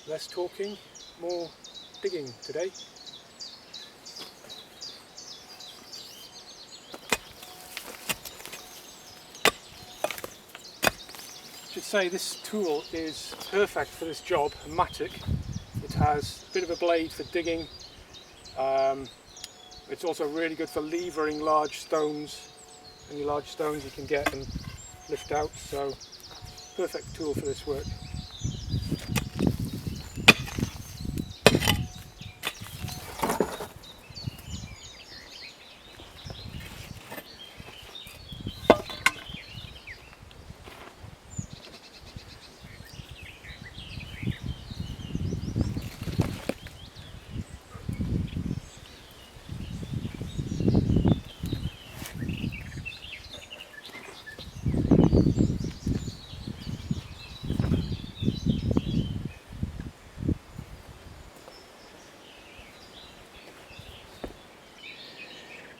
Less talking, more digging today. I should say this tool is perfect for this job, a mattock. It has a bit of a blade for digging. It's also really good for levering large stones. Any large stones you can get and lift out, so perfect tool for this work.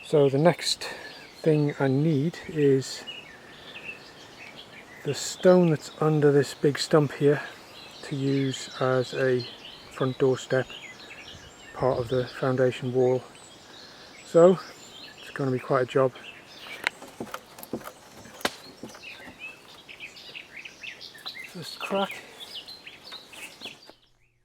So the next thing I need is the stone that's under this big stump here to use as a front door step, part of the foundation wall. So it's going to be quite a job. First crack.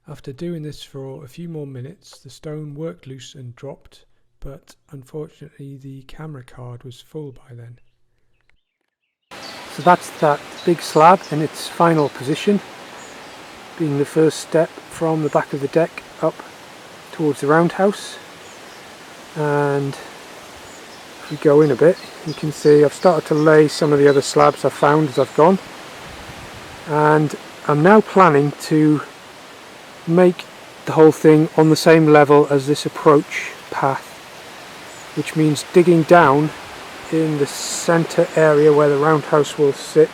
After doing this for a few more minutes, the stone worked loose and dropped, but unfortunately the camera card was full by then. So that's that big slab in its final position, being the first step from the back of the deck up towards the roundhouse. And if we go in a bit, you can see I've started to lay some of the other slabs I've found as I've gone, and I'm now planning to make the whole thing on the same level as this approach path, which means digging down in the centre area where the roundhouse will sit.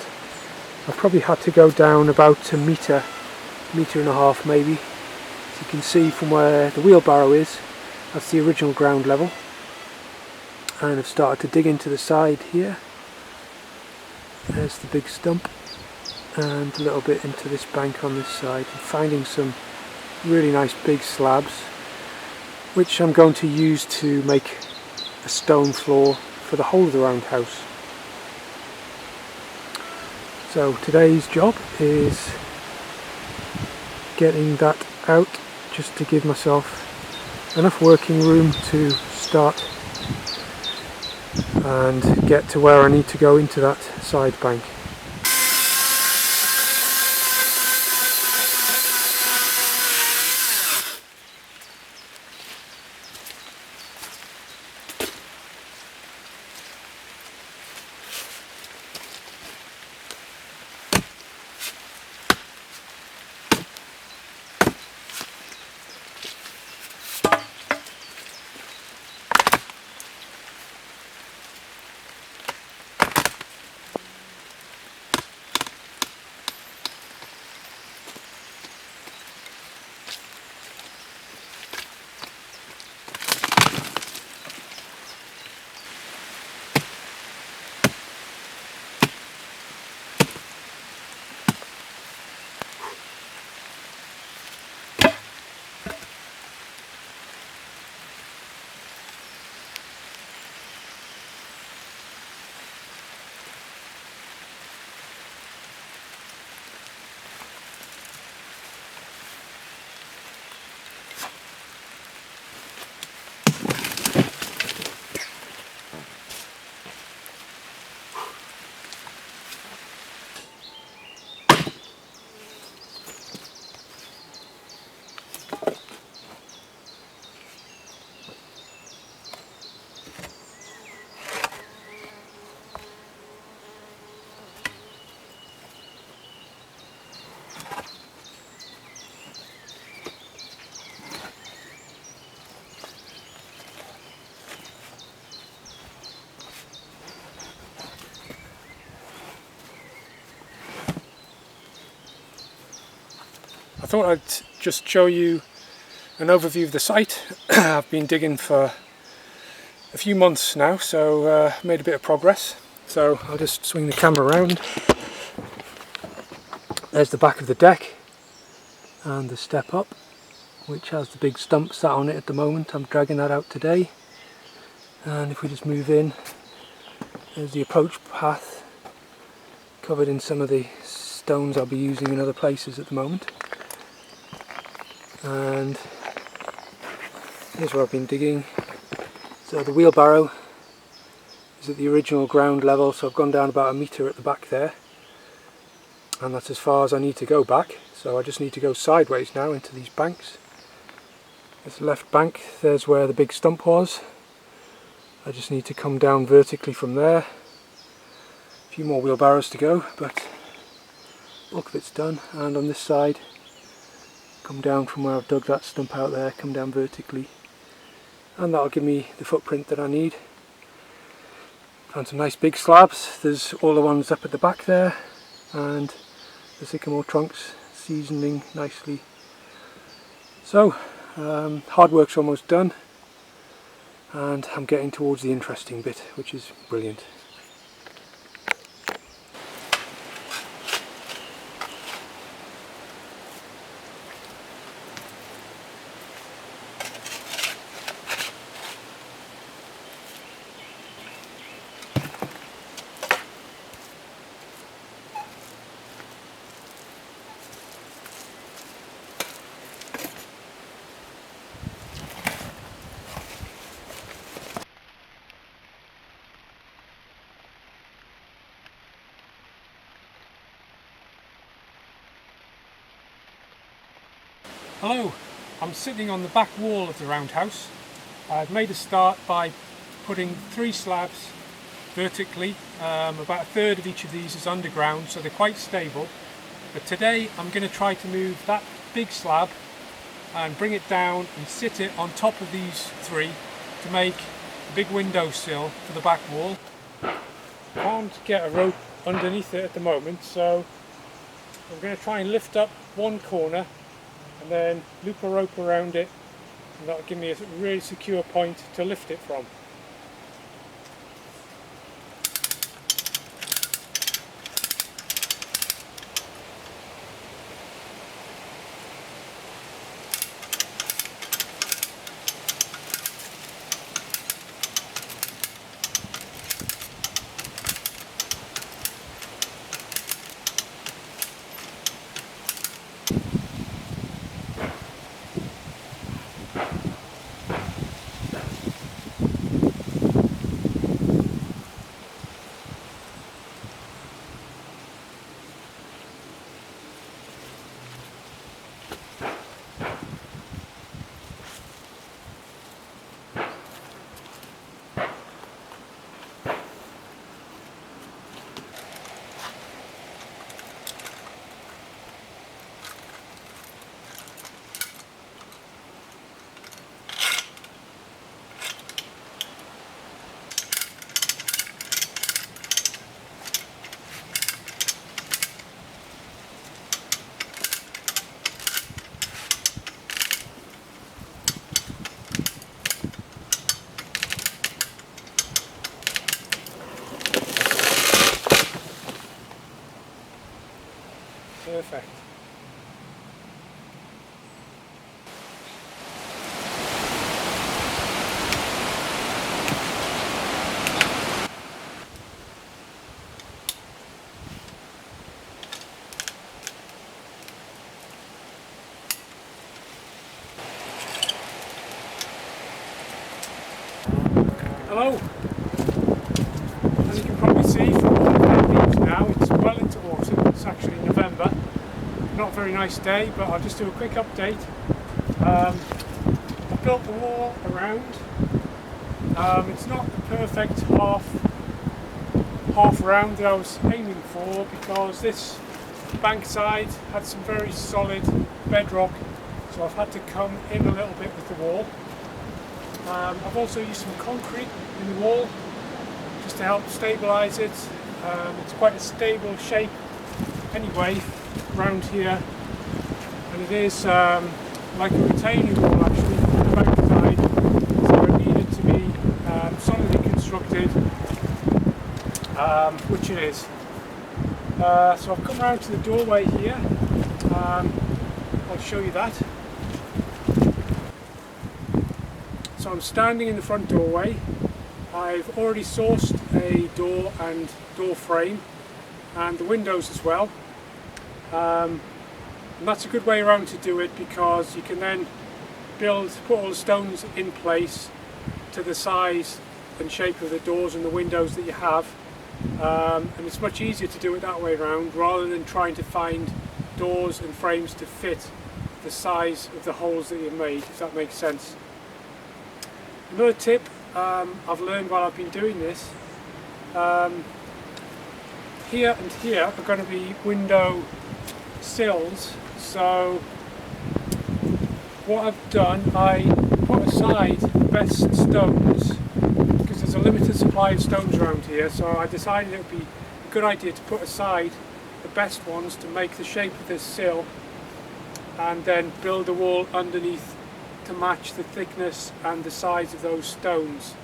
I've probably had to go down about a metre and a half maybe. As you can see from where the wheelbarrow is, that's the original ground level, and I've started to dig into the side here. There's the big stump, and a little bit into this bank on this side, and finding some really nice big slabs which I'm going to use to make a stone floor for the whole of the roundhouse. So today's job is getting that out, just to give myself enough working room to start and get to where I need to go into that side bank. I thought I'd just show you an overview of the site. I've been digging for a few months now, so made a bit of progress. So I'll just swing the camera around. There's the back of the deck, and the step up, which has the big stump sat on it at the moment. I'm dragging that out today, and if we just move in, there's the approach path covered in some of the stones I'll be using in other places at the moment. And here's where I've been digging. So the wheelbarrow is at the original ground level, so I've gone down about 1 metre at the back there, and that's as far as I need to go back. So I just need to go sideways now into these banks. This left bank, there's where the big stump was. I just need to come down vertically from there. A few more wheelbarrows to go, but bulk of it's done. And on this side, come down from where I've dug that stump out there, come down vertically, and that'll give me the footprint that I need. Found some nice big slabs. There's all the ones up at the back there, and the sycamore trunks seasoning nicely. So hard work's almost done, and I'm getting towards the interesting bit, which is brilliant. Hello, I'm sitting on the back wall of the roundhouse. I've made a start by putting 3 slabs vertically. About 1/3 of each of these is underground, so they're quite stable. But today I'm going to try to move that big slab and bring it down and sit it on top of these 3 to make a big windowsill for the back wall. Can't get a rope underneath it at the moment, so I'm going to try and lift up one corner and then loop a rope around it, and that'll give me a really secure point to lift it from. Perfect. Hello. As you can probably see from the leaves now, it's well into autumn. It's actually November. Not a very nice day, but I'll just do a quick update. I built the wall around. It's not the perfect half round that I was aiming for, because this bank side had some very solid bedrock, so I've had to come in a little bit with the wall. I've also used some concrete in the wall just to help stabilise it. It's quite a stable shape anyway around here, and it is like a retaining wall actually from the back side, so it needed to be solidly constructed, which it is. So I've come round to the doorway here. I'll I'll show you that. So I'm standing in the front doorway. I've already sourced a door and door frame and the windows as well. And that's a good way around to do it, because you can then put all the stones in place to the size and shape of the doors and the windows that you have. And it's much easier to do it that way around rather than trying to find doors and frames to fit the size of the holes that you've made, if that makes sense. Another tip I've learned while I've been doing this, here and here are going to be window sills, so what I've done, I put aside the best stones, because there's a limited supply of stones around here, so I decided it would be a good idea to put aside the best ones to make the shape of this sill, and then build a wall underneath to match the thickness and the size of those stones.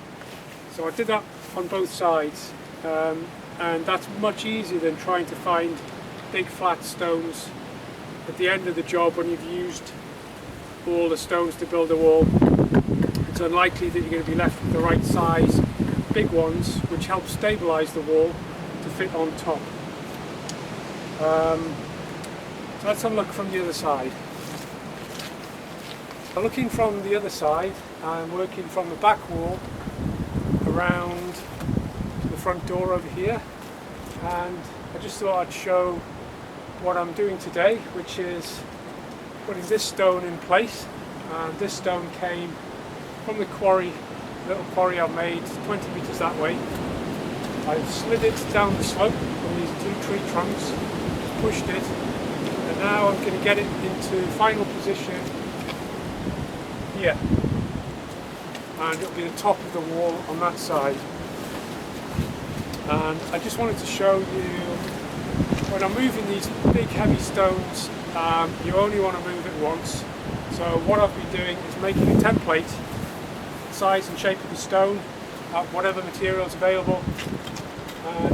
So I did that on both sides, and that's much easier than trying to find big flat stones at the end of the job when you've used all the stones to build a wall. It's unlikely that you're going to be left with the right size big ones, which help stabilise the wall to fit on top. So let's have a look from the other side. So looking from the other side, I'm working from the back wall around the front door over here, and I just thought I'd show what I'm doing today, which is putting this stone in place. And this stone came from the quarry, little quarry I've made 20 metres that way. I've slid it down the slope from these two tree trunks, pushed it, and now I'm going to get it into final position here, and it'll be the top of the wall on that side. And I just wanted to show you, when I'm moving these big heavy stones, you only want to move it once. So what I've been doing is making a template, size and shape of the stone, whatever material is available, and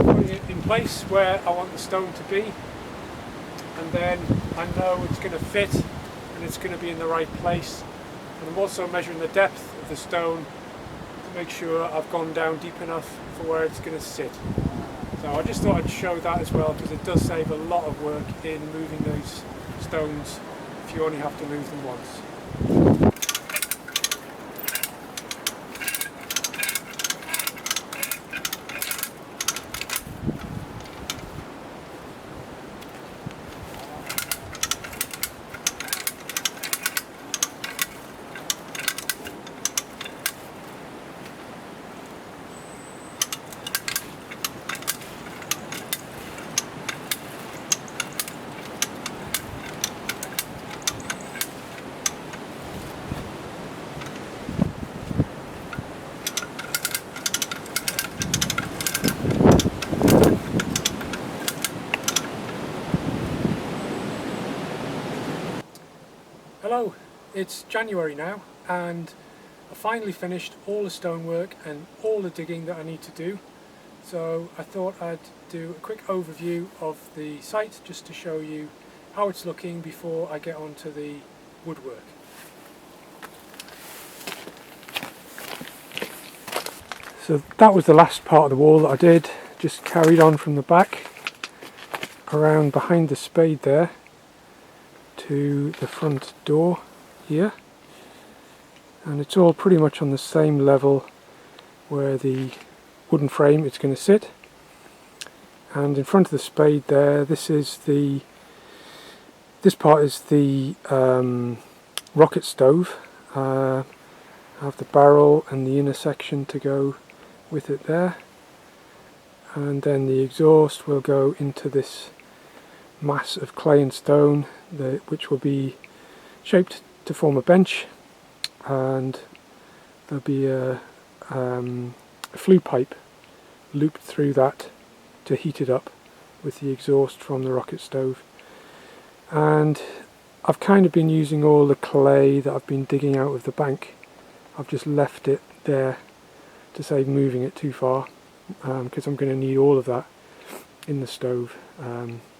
putting it in place where I want the stone to be, and then I know it's going to fit and it's going to be in the right place. And I'm also measuring the depth of the stone to make sure I've gone down deep enough for where it's going to sit. So I just thought I'd show that as well, because it does save a lot of work in moving those stones if you only have to move them once. Hello, it's January now, and I finally finished all the stonework and all the digging that I need to do. So I thought I'd do a quick overview of the site just to show you how it's looking before I get on to the woodwork. So that was the last part of the wall that I did. Just carried on from the back around behind the spade there to the front door here, and it's all pretty much on the same level where the wooden frame is going to sit. And in front of the spade there, this part is the rocket stove. I have the barrel and the inner section to go with it there, and then the exhaust will go into this mass of clay and stone, which will be shaped to form a bench, and there'll be a flue pipe looped through that to heat it up with the exhaust from the rocket stove. And I've kind of been using all the clay that I've been digging out of the bank. I've just left it there to save moving it too far, because I'm going to need all of that in the stove,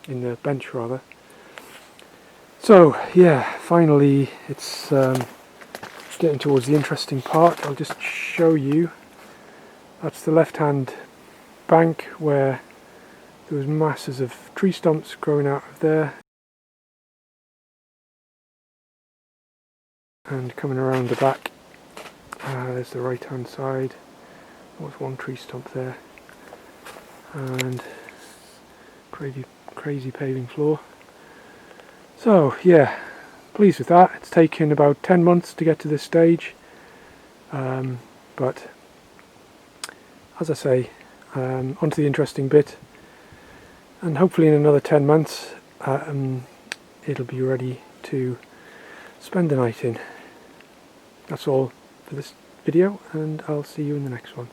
in the bench rather. So yeah, finally it's getting towards the interesting part. I'll just show you. That's the left hand bank where there was masses of tree stumps growing out of there, and coming around the back there's the right hand side. There was one tree stump there, and crazy paving floor. So yeah, pleased with that. It's taken about 10 months to get to this stage, but as I say, onto the interesting bit, and hopefully in another 10 months it'll be ready to spend the night in. That's all for this video, and I'll see you in the next one.